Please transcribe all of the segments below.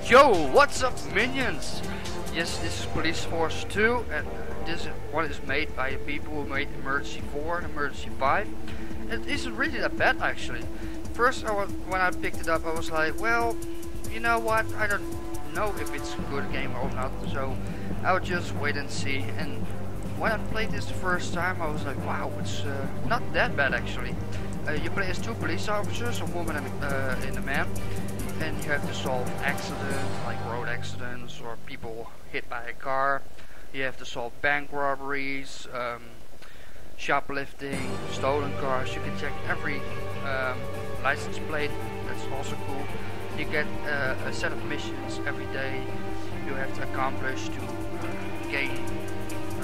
Yo, what's up, minions? Yes, this is Police Force 2, and this one is made by people who made Emergency 4 and Emergency 5. It isn't really that bad, actually. First, when I picked it up, I was like, well, you know what? I don't know if it's a good game or not, so I'll just wait and see. And when I played this the first time, I was like, wow, it's not that bad, actually. You play as two police officers, a woman and a man. And you have to solve accidents, like road accidents or people hit by a car. You have to solve bank robberies, shoplifting, stolen cars. You can check every license plate. That's also cool. You get a set of missions every day you have to accomplish to gain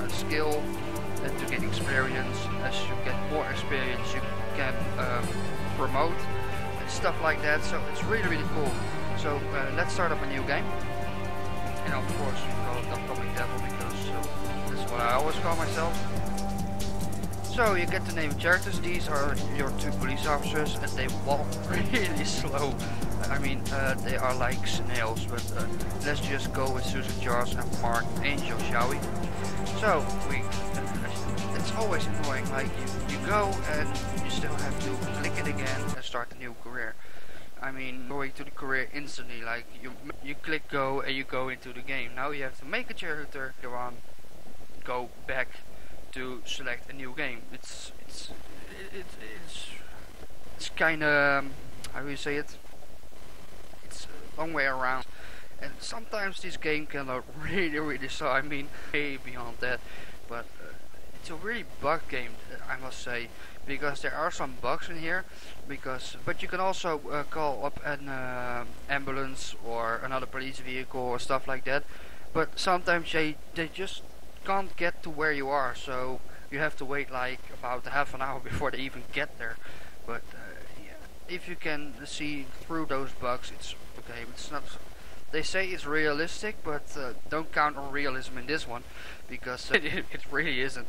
skill and to gain experience. As you get more experience, you can promote. Stuff like that, so it's really cool. So let's start up a new game, and of course we call it Atomic Devil because that's what I always call myself. So you get to name characters. These are your two police officers, and they walk really slow. I mean, they are like snails, but let's just go with Susan Jaws and Mark Angel, shall we? So it's always annoying, like you go and you still have to click it again and start a new career. I mean, going to the career instantly, like you click go and you go into the game. Now you have to make a character, go back to select a new game. It's kind of, how do you say it? It's a long way around. And sometimes this game can look really slow. I mean, way beyond that. But it's a really bug game, I must say, because there are some bugs in here. But you can also call up an ambulance or another police vehicle or stuff like that. But sometimes they just can't get to where you are, so you have to wait like about half an hour before they even get there. But yeah, if you can see through those bugs, it's okay. It's not. They say it's realistic, but don't count on realism in this one, because it really isn't.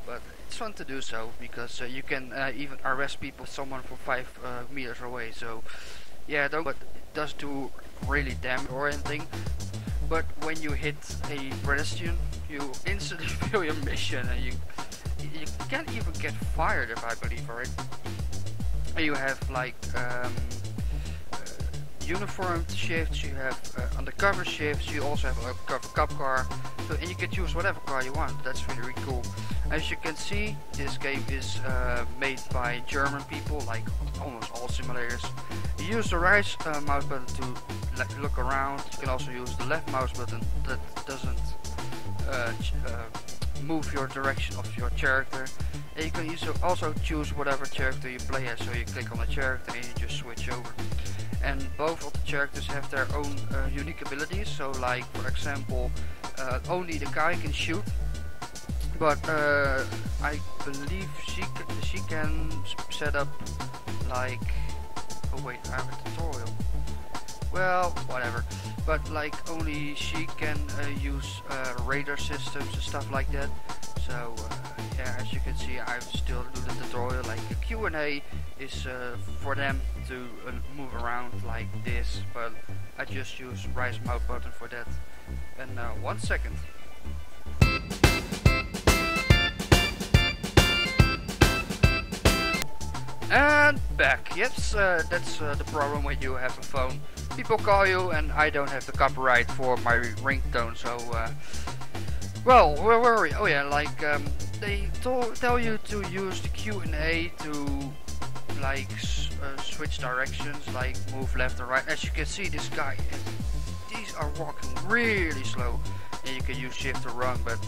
But it's fun to do so, because you can even arrest people, someone from 5 meters away. So yeah, but it does do really damage or anything. But when you hit a pedestrian, you instantly fail your mission, and you can't even get fired, if I believe, right? And you have like uniformed shifts, you have undercover shifts, you also have a cop car, so, and you can choose whatever car you want. That's really cool. As you can see, this game is made by German people, like almost all simulators. You use the right mouse button to look around. You can also use the left mouse button that doesn't move your direction of your character. And you can also choose whatever character you play as, so you click on the character and you just switch over. And both of the characters have their own unique abilities. So like, for example, only the guy can shoot, but I believe she can set up like, oh wait, I have a tutorial. Well, whatever. But like, only she can use radar systems and stuff like that. So yeah, as you can see, I still do the tutorial. Like the Q&A is for them to move around like this, but I just use right mouse button for that. And 1 second. And back. Yes, that's the problem when you have a phone. People call you, and I don't have the copyright for my ringtone, so well, where were we? Oh yeah, like they tell you to use the Q&A to like switch directions, like move left and right. As you can see, this guy, these are walking really slow, and you can use shift to run, but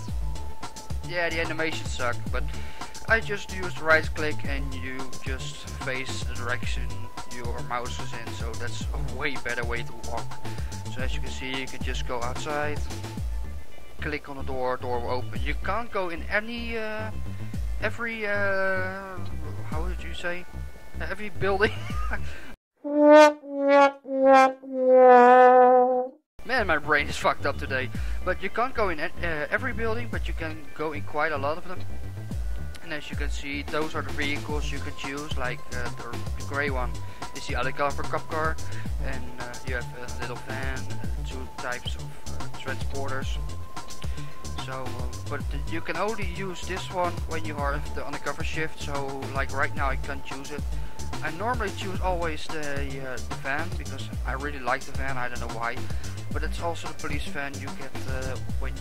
yeah, the animations suck. But I just use right click and you just face the direction your mouse is in, so that's a way better way to walk. So as you can see, you can just go outside, click on the door will open. You can't go in any every how did you say, every building. Man, my brain is fucked up today. But you can't go in every building, but you can go in quite a lot of them. And as you can see, those are the vehicles you can choose. Like the grey one is the undercover cop car, and you have a little van, two types of transporters. So, but you can only use this one when you are at the undercover shift. So, like right now, I can't use it. I normally choose always the van because I really like the van. I don't know why, but it's also the police van you get when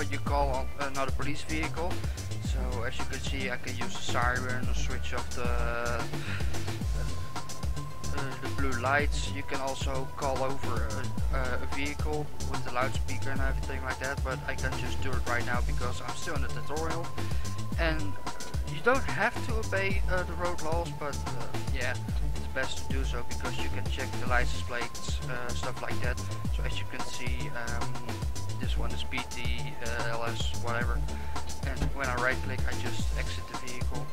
you call on another police vehicle. So as you can see, I can use the siren or switch off the blue lights. You can also call over a vehicle with the loudspeaker and everything like that, but I can just do it right now because I'm still in the tutorial. And you don't have to obey the road laws, but yeah, it's best to do so because you can check the license plates, stuff like that. So as you can see, this one is PT, LS, whatever. And when I right click, I just exit the vehicle.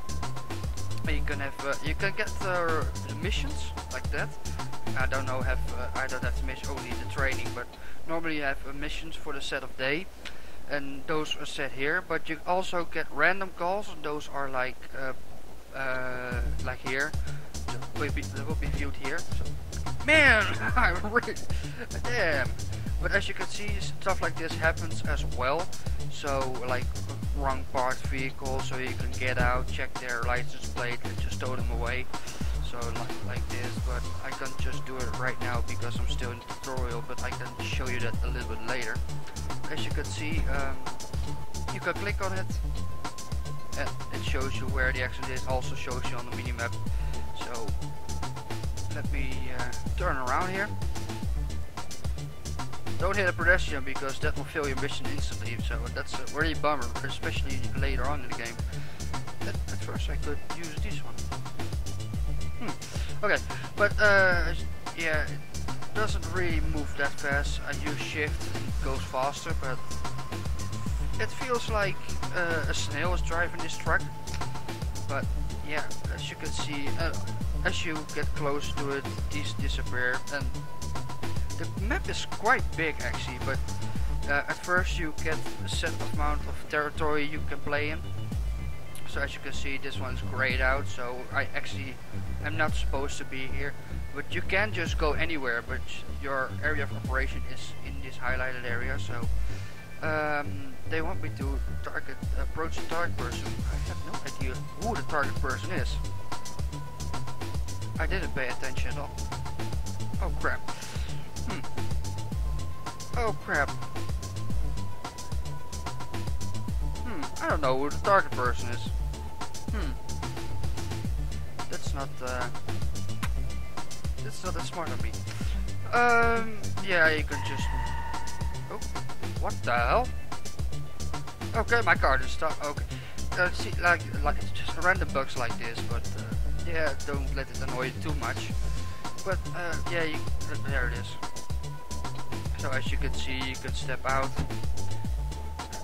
And you can have, you can get the missions like that. I don't have the mission, only the training, but normally you have missions for the set of day, and those are set here. But you also get random calls, and those are like here. They will be viewed here. So, man, I really, damn. But as you can see, stuff like this happens as well. So like wrong parked vehicle, so you can get out, check their license plate, and just tow them away. So like this, but I can't just do it right now because I'm still in the tutorial, but I can show you that a little bit later. As you can see, you can click on it and it shows you where the accident is, also shows you on the minimap. So let me turn around here. Don't hit a pedestrian because that will fail your mission instantly, so that's a really bummer, especially later on in the game. At first I could use this one. Okay, but yeah, it doesn't really move that fast. I use shift and it goes faster, but it feels like a snail is driving this truck. But yeah, as you can see, as you get close to it, these disappear, and the map is quite big actually, but at first you get a set amount of territory you can play in. So as you can see, this one's grayed out, so I actually am not supposed to be here. But you can just go anywhere, but your area of operation is in this highlighted area. So they want me to approach the target person. I have no idea who the target person is. I didn't pay attention at all. Oh crap. Oh crap. I don't know who the target person is. That's not that smart of me. Yeah, you can just. Oh, what the hell? Okay, my car just stopped. Okay. See, like it's just random bugs like this, but yeah, don't let it annoy you too much. But yeah, there it is. So as you can see, you can step out.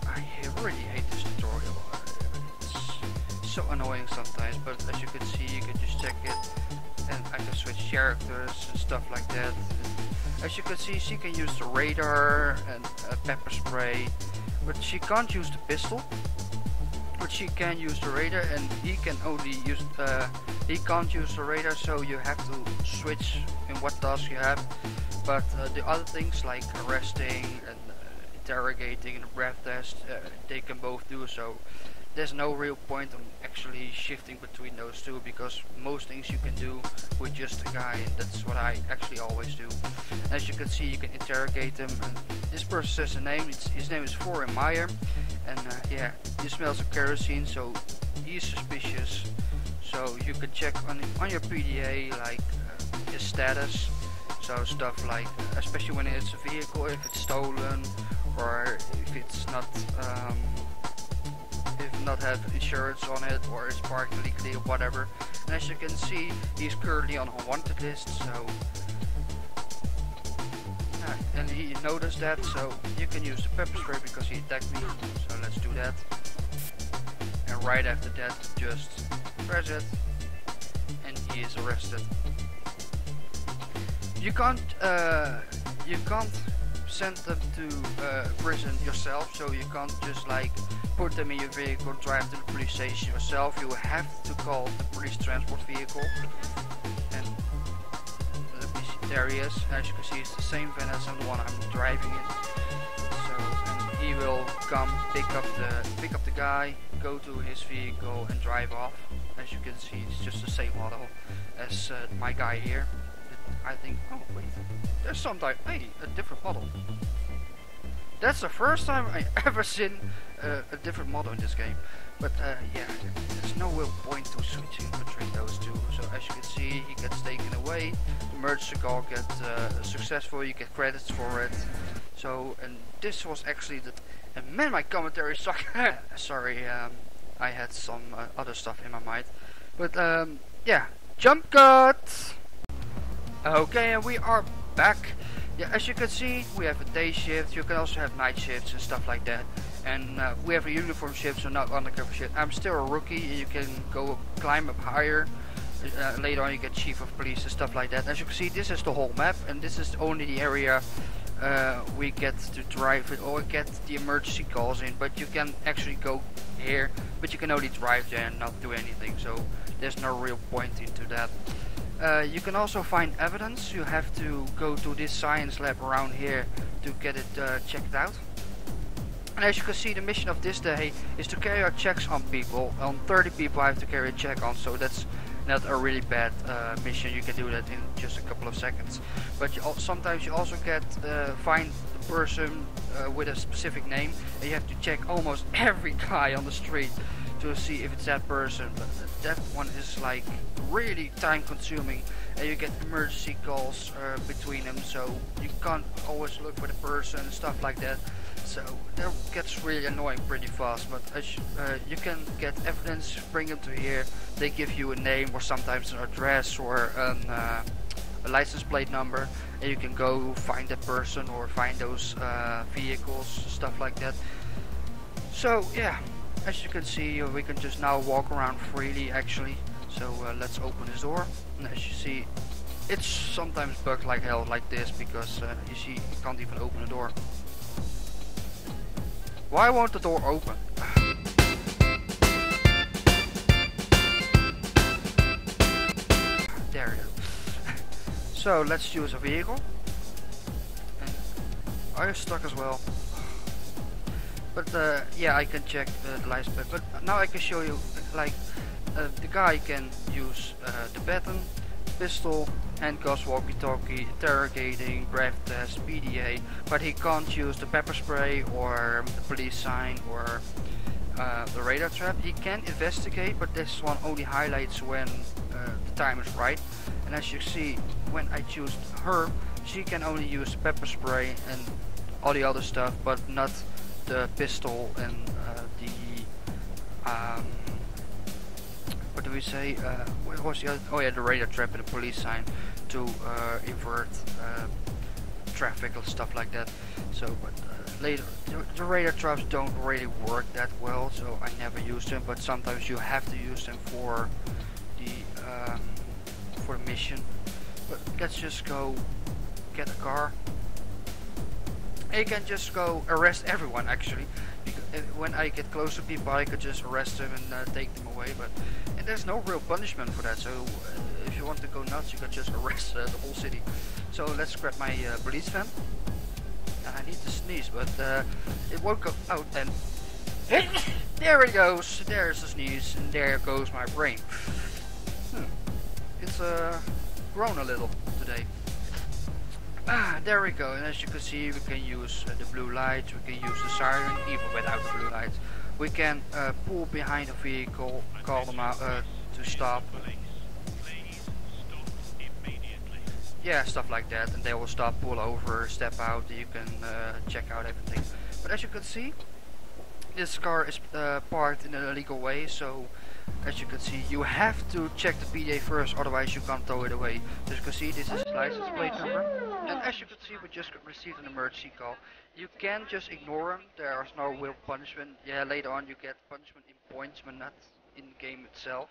I really hate this tutorial. It's so annoying sometimes, but as you can see, you can just check it, and I can switch characters and stuff like that. As you can see, she can use the radar and pepper spray, but she can't use the pistol. But she can use the radar, and he can only use he can't use the radar, so you have to switch in what task you have. But the other things like arresting and interrogating and the breath test, they can both do. So there's no real point on actually shifting between those two, because most things you can do with just a guy, and that's what I actually always do. As you can see, you can interrogate him, and this person says a name. His name is Foreign Meyer, and yeah, he smells of kerosene, so he's suspicious. So you can check on your PDA like his status. So stuff like, especially when it's a vehicle, if it's stolen, or if it's not, if not have insurance on it, or it's parked illegally or whatever. And as you can see, he's currently on a wanted list. So, and he noticed that. So you can use the pepper spray because he attacked me. So let's do that. And right after that, just press it, and he is arrested. You can't send them to prison yourself, so you can't just like put them in your vehicle, drive to the police station yourself. You have to call the police transport vehicle, and the there he is. As you can see, it's the same van as the one I'm driving in. So, and he will come pick up the guy, go to his vehicle, and drive off. As you can see, it's just the same model as my guy here. I think. Oh wait, there's some type. Hey, a different model. That's the first time I ever seen a different model in this game. But yeah, there's no real point to switching between those two. So as you can see, he gets taken away. The emergency call gets successful. You get credits for it. So, and this was actually the. And man, my commentary sucked. Sorry, I had some other stuff in my mind. But yeah, jump cut. Okay, and we are back. Yeah, as you can see, we have a day shift. You can also have night shifts and stuff like that. And we have a uniform shift, so not undercover shift. I'm still a rookie. You can go climb up higher. Later on, you get chief of police and stuff like that. As you can see, this is the whole map, and this is only the area we get to drive it or get the emergency calls in. But you can actually go here, but you can only drive there and not do anything. So there's no real point into that. You can also find evidence. You have to go to this science lab around here to get it checked out. And as you can see, the mission of this day is to carry out checks on people. On 30 people I have to carry a check on, so that's not a really bad mission. You can do that in just a couple of seconds. But sometimes you also get find the person with a specific name, and you have to check almost every guy on the street to see if it's that person. But that one is like really time consuming, and you get emergency calls between them, so you can't always look for the person and stuff like that. So that gets really annoying pretty fast. But as you can get evidence, bring them to here. They give you a name or sometimes an address or a license plate number, and you can go find that person or find those vehicles, stuff like that. So yeah, as you can see, we can just now walk around freely actually. So let's open this door, and as you see, it's sometimes bugged like hell like this, because you see, you can't even open the door. Why won't the door open? There it is. So let's choose a vehicle. And are you stuck as well? But yeah, I can check the license plate. But now I can show you, like, the guy can use the baton, pistol, handcuffs, walkie-talkie, interrogating, breath test, PDA, but he can't use the pepper spray or the police sign or the radar trap. He can investigate, but this one only highlights when the time is right. And as you see, when I choose her, she can only use the pepper spray and all the other stuff, but not the pistol and what do we say? What was the other? Oh yeah, the radar trap and the police sign to invert traffic and stuff like that. So, but later the radar traps don't really work that well, so I never use them. But sometimes you have to use them for the mission. But let's just go get a car. And you can just go arrest everyone actually. Because when I get close to people, I could just arrest them and take them away. But and there's no real punishment for that. So if you want to go nuts, you can just arrest the whole city. So let's grab my police van. And I need to sneeze, but it won't go out. And there it goes. There's the sneeze, and there goes my brain. It's grown a little today. There we go, and as you can see, we can use the blue lights, we can use the siren, even without the blue lights. We can pull behind a vehicle, call them out to stop. Yeah, stuff like that, and they will stop, pull over, step out, you can check out everything. But as you can see, this car is parked in an illegal way, so as you can see, you have to check the PDA first, otherwise you can't tow it away. As you can see, this is his license plate number. And as you can see, we just received an emergency call. You can just ignore him, there is no real punishment. Yeah, later on you get punishment in points, but not in the game itself.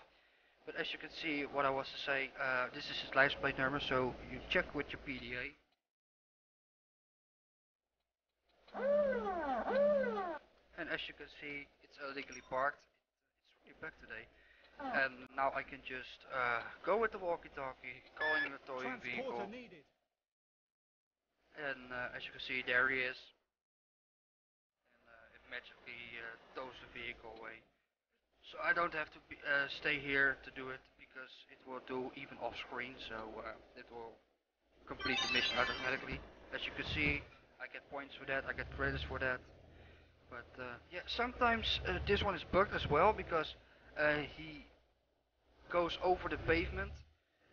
But as you can see, what I was to say, this is his license plate number, so you check with your PDA. And as you can see, it's illegally parked. It's really bad today. And now I can just go with the walkie-talkie, calling a towing vehicle. and as you can see, there he is, and it magically tows the vehicle away. So I don't have to stay here to do it because it will do even off screen, so it will complete the mission automatically. As you can see, I get points for that, I get credits for that. But yeah, sometimes this one is bugged as well because he goes over the pavement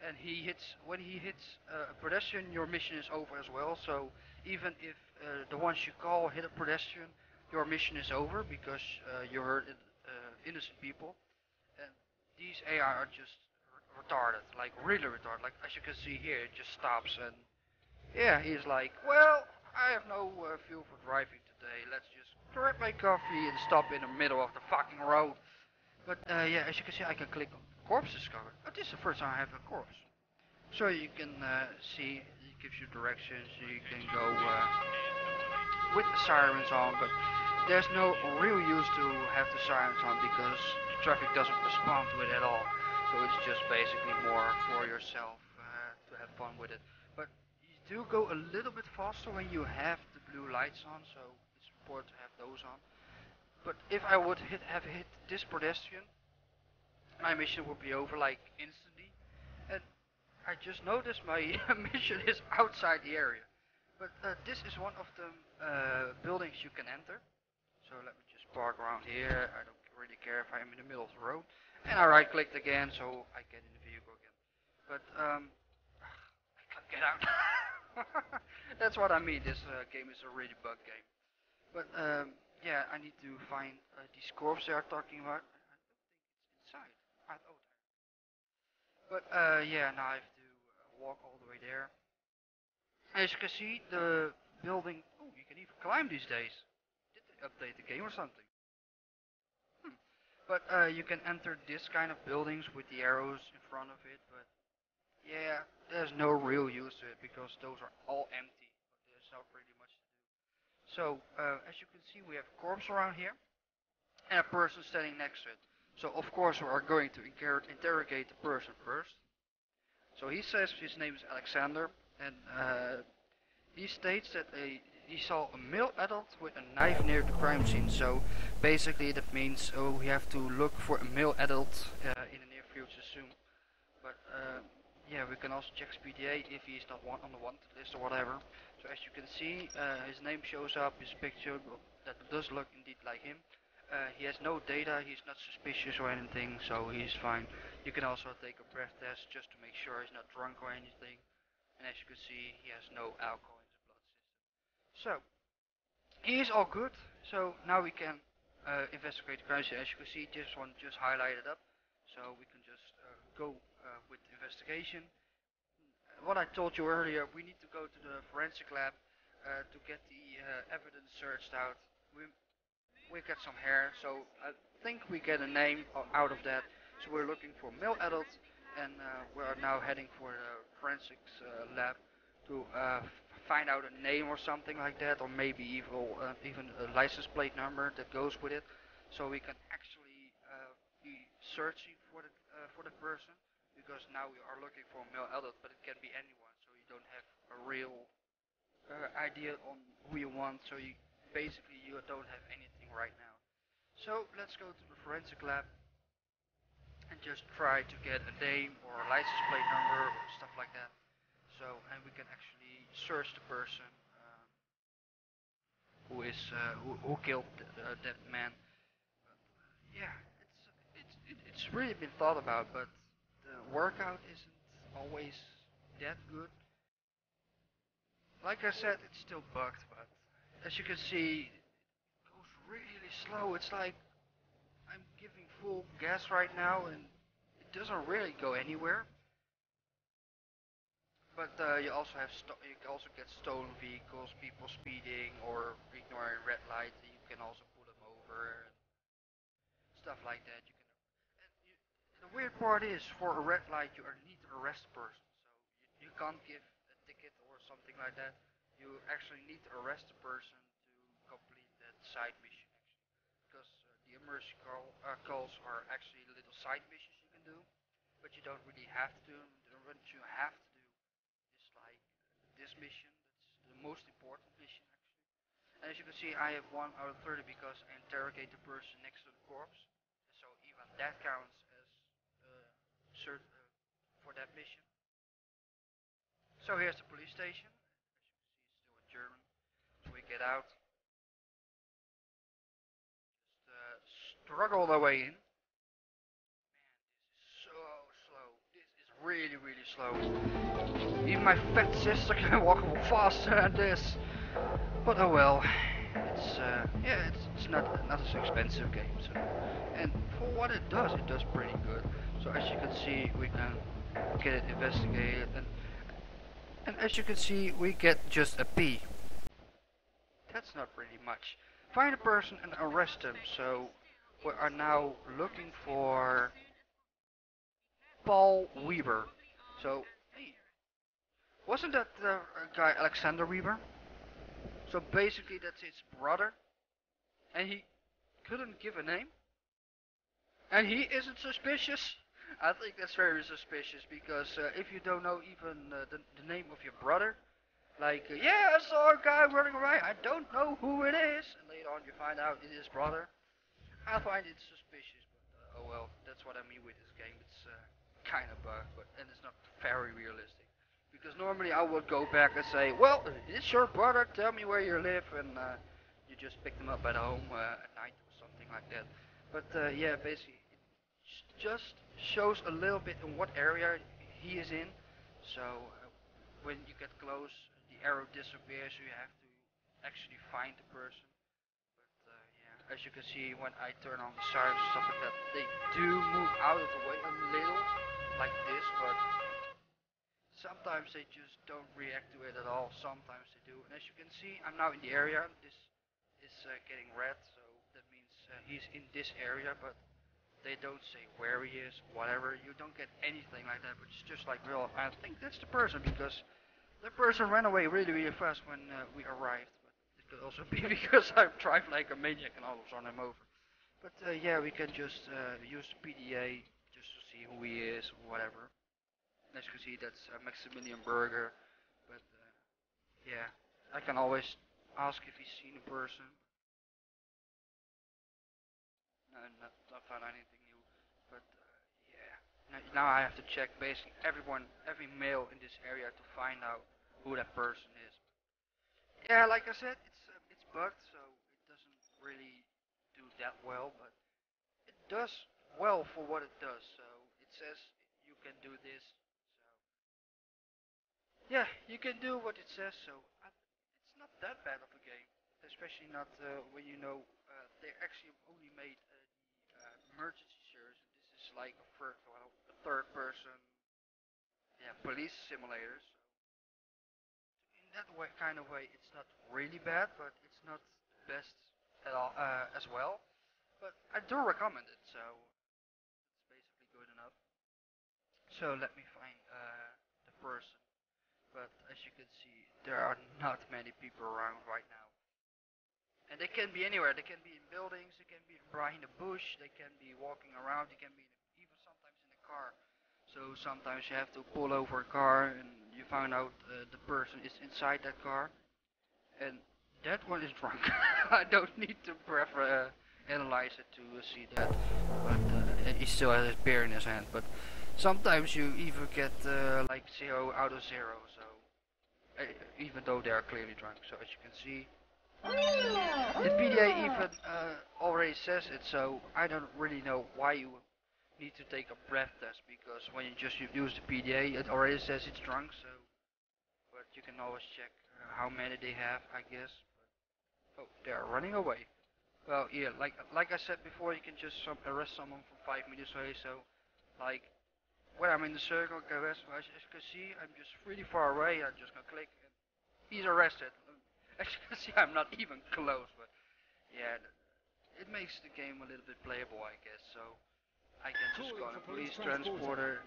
and he hits when he hits a pedestrian, your mission is over as well. So even if the ones you call hit a pedestrian, your mission is over because you hurt innocent people. And these AI are just retarded, like really retarded. Like as you can see here, it just stops and yeah, he's like, well, I have no fuel for driving today. Let's just grab my coffee and stop in the middle of the fucking road. But yeah, as you can see, I can click on corpse discovered. But this is the first time I have a corpse. So you can see, it gives you directions. You can go with the sirens on, but there's no real use to have the sirens on because traffic doesn't respond to it at all. So it's just basically more for yourself to have fun with it. But you do go a little bit faster when you have the blue lights on, so it's important to have those on. But if I would have hit this pedestrian, my mission would be over like instantly. And I just noticed my mission is outside the area. But this is one of the buildings you can enter. So let me just park around here. I don't really care if I'm in the middle of the road. And I right clicked again so I get in the vehicle again. But I can't get out. That's what I mean. This game is a really bug game. But yeah, I need to find these corpses they are talking about. I don't think it's inside. I thought. But yeah, now I have to walk all the way there. As you can see, the building. Oh, you can even climb these days. Did they update the game or something? Hmm. But you can enter this kind of buildings with the arrows in front of it. But yeah, there's no real use to it because those are all empty. There's not really much to do. So as you can see, we have a corpse around here and a person standing next to it. So of course we are going to interrogate the person first. So he says his name is Alexander, and he states that he saw a male adult with a knife near the crime scene. So basically that means we have to look for a male adult in the near future soon. But yeah, we can also check PDA if he's not on the wanted list or whatever. So as you can see, his name shows up, his picture, that does look indeed like him. He has no data, he's not suspicious or anything, so he's fine. You can also take a breath test just to make sure he's not drunk or anything. And as you can see, he has no alcohol in his blood system. So, he is all good. So now we can investigate the crime scene. As you can see, this one just highlighted up. So we can just go with the investigation. What I told you earlier, we need to go to the forensic lab to get the evidence searched out. We get some hair, so I think we get a name out of that. So we're looking for male adult, and we are now heading for the forensics lab to find out a name or something like that, or maybe even a license plate number that goes with it, so we can actually be searching for the person. Because now we are looking for a male adult, but it can be anyone, so you don't have a real idea on who you want. So you don't have anything right now. So let's go to the forensic lab and just try to get a name or a license plate number or stuff like that. So and we can actually search the person who killed that man. Yeah, it's really been thought about, but the workout isn't always that good. Like I said, it's still bugged, but as you can see, it goes really slow. It's like I'm giving full gas right now, and it doesn't really go anywhere. But you can also get stolen vehicles, people speeding or ignoring red lights. You can also pull them over and stuff like that. The weird part is, for a red light, you need to arrest a person. So you can't give a ticket or something like that. You actually need to arrest the person to complete that side mission. Actually, because the emergency calls are actually little side missions you can do, but you don't really have to do them. The ones you have to do is like this mission. That's the most important mission actually. And as you can see, I have 1 out of 30 because I interrogate the person next to the corpse. So even that counts as cert for that mission. So here's the police station. As you can see, it's still in German. So we get out, just struggle our way in. So slow. This is really, really slow. Even my fat sister can walk faster than this. But oh well. It's yeah, it's not as expensive game. So, and for what it does pretty good. So as you can see, we can get it investigated, and as you can see, we get just a P. That's not really much. Find a person and arrest them. So we are now looking for Paul Weber. So, hey, wasn't that the guy Alexander Weber? So basically, that's his brother, and he couldn't give a name, and he isn't suspicious. I think that's very suspicious because if you don't know even the name of your brother, like yeah, I saw a guy running away. I don't know who it is, and later on you find out it is brother. I find it suspicious, but oh well, that's what I mean with this game. It's kind of bug, but and it's not very realistic. Because normally I would go back and say, well, it's your brother. Tell me where you live, and you just pick them up at home at night or something like that. But yeah, basically, it just shows a little bit in what area he is in. So when you get close, the arrow disappears. So you have to actually find the person. But yeah, as you can see, when I turn on the sirens and stuff like that, they do move out of the way a little, like this, but sometimes they just don't react to it at all. Sometimes they do. And as you can see, I'm now in the area. This is getting red, so that means he's in this area, but they don't say where he is, whatever. You don't get anything like that, but it's just like, well, I think that's the person because the person ran away really, really fast when we arrived. But it could also be because I drive like a maniac and all of a sudden I'm over. But yeah, we can just use the PDA just to see who he is, or whatever. As you can see, that's a Maximilian Burger. But yeah, I can always ask if he's seen a person. No, not found anything new. But yeah, now I have to check basically every male in this area to find out who that person is. Yeah, like I said, it's bugged, so it doesn't really do that well, but it does well for what it does. So it says you can do this. So yeah, you can do what it says. So it's not that bad of a game, especially not when you know they actually only made the emergency series. This is like a third person, yeah, police simulators. So in that way, kind of way, it's not really bad, but it's not the best at all as well. But I do recommend it, so it's basically good enough. So let me find the person. But as you can see, there are not many people around right now. And they can be anywhere. They can be in buildings, they can be behind a bush, they can be walking around, they can be even sometimes in a car. So sometimes you have to pull over a car and you find out the person is inside that car. And that one is drunk. I don't need to analyze it to see that. But he still has his beer in his hand. But sometimes you even get like 0 out of 0. So even though they are clearly drunk. So as you can see, the PDA even already says it. So I don't really know why you need to take a breath test because when you just use the PDA, it already says it's drunk. So, but you can always check how many they have, I guess. Oh, they are running away. Well, yeah, like I said before, you can just arrest someone from 5 meters away. So, like when I'm in the circle, go arrest. As you can see, I'm just really far away. I'm just gonna click, and he's arrested. As you can see, I'm not even close. But yeah, it makes the game a little bit playable, I guess. So I can just go on a police transporter.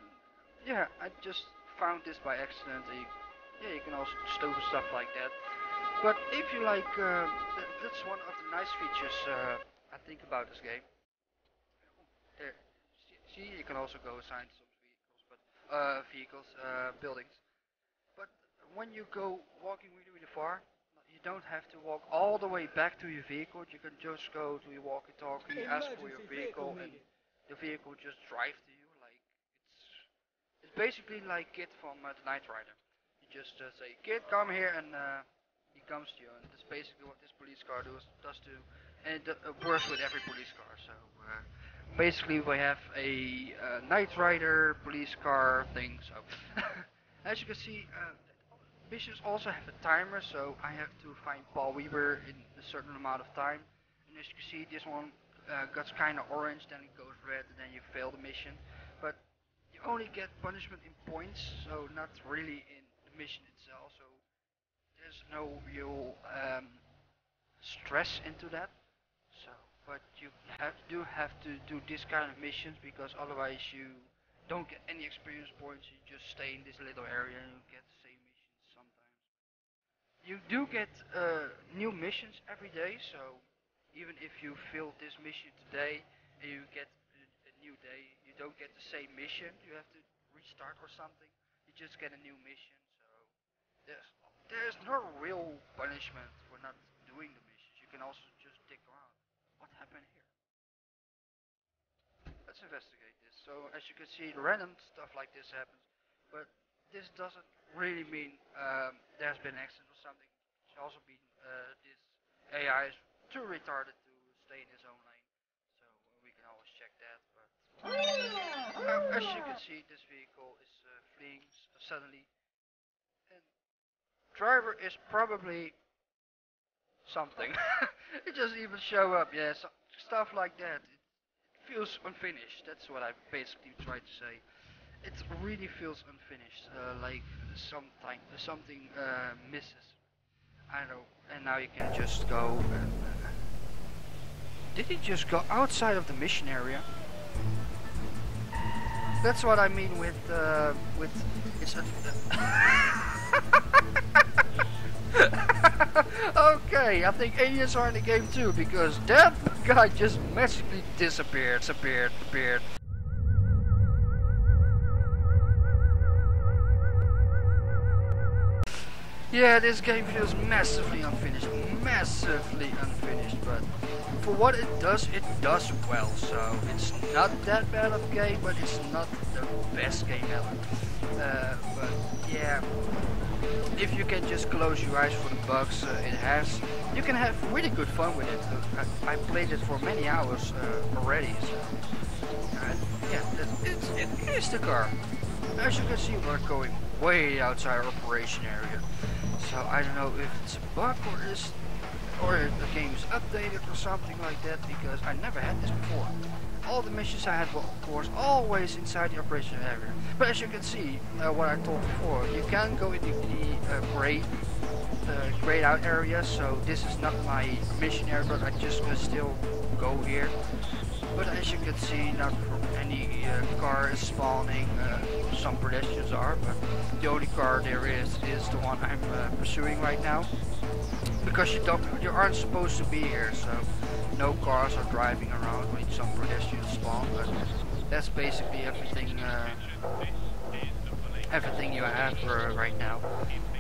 Yeah, I just found this by accident. Yeah, you can also stow stuff like that. But if you like, that's one of the nice features I think about this game. There, see, you can also go assign some vehicles, buildings. But when you go walking really far, you don't have to walk all the way back to your vehicle. You can just go to your walkie-talkie, ask for your vehicle, and the vehicle just drive to you. Like it's basically like Kid from the Knight Rider. You just say, "Kid, come here," and he comes to you. And that's basically what this police car does too. And it works with every police car. So basically, we have a Knight Rider police car thing. So as you can see. Missions also have a timer, so I have to find Paul Weber in a certain amount of time. And as you can see, this one got kind of orange, then it goes red, and then you fail the mission. But you only get punishment in points, so not really in the mission itself. So there's no real stress into that. So, but you do have to do this kind of missions because otherwise you don't get any experience points. You just stay in this little area and you get the same missions sometimes. You do get new missions every day, so even if you failed this mission today and you get a new day, you don't get the same mission. You have to restart or something. You just get a new mission. So there's no real punishment for not doing the missions. You can also just dig around. What happened here? Let's investigate this. So as you can see, random stuff like this happens, but this doesn't really mean there's been an accident or something. It's also been this AI is too retarded to stay in his own lane, so we can always check that. But as you can see, this vehicle is fleeing suddenly, and driver is probably something. It just even show up, yeah, so, stuff like that. It feels unfinished. That's what I basically tried to say. It really feels unfinished, like something misses. I don't know. And now you can just go. And, did he just go outside of the mission area? That's what I mean with it's. Okay, I think aliens are in the game too because that guy just magically disappeared. Yeah, this game feels massively unfinished, but for what it does well, so it's not that bad of a game, but it's not the best game ever. But yeah, if you can just close your eyes for the bugs you can have really good fun with it. I played it for many hours already, so yeah, it is the car. As you can see, we're going way outside our operation area. So I don't know if it's a bug or if the game is updated or something like that, because I never had this before. All the missions I had were of course always inside the operation area. But as you can see, what I told before, you can go into the grayed out area. So this is not my mission area, but I just can still go here. But as you can see, not from any car is spawning. Some pedestrians are, but the only car there is the one I'm pursuing right now. Because you aren't supposed to be here, so no cars are driving around when some pedestrians spawn. But that's basically everything you have right now.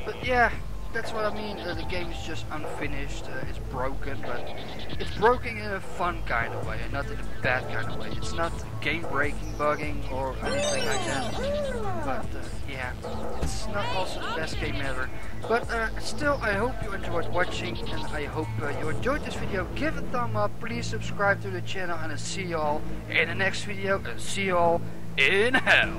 But yeah. That's what I mean, the game is just unfinished, it's broken, but it's broken in a fun kind of way, and not in a bad kind of way. It's not game-breaking, bugging, or anything like that, but yeah, it's not also the best game ever. But still, I hope you enjoyed watching, and I hope you enjoyed this video. Give it a thumb up, please subscribe to the channel, and I'll see you all in the next video, and see you all in hell.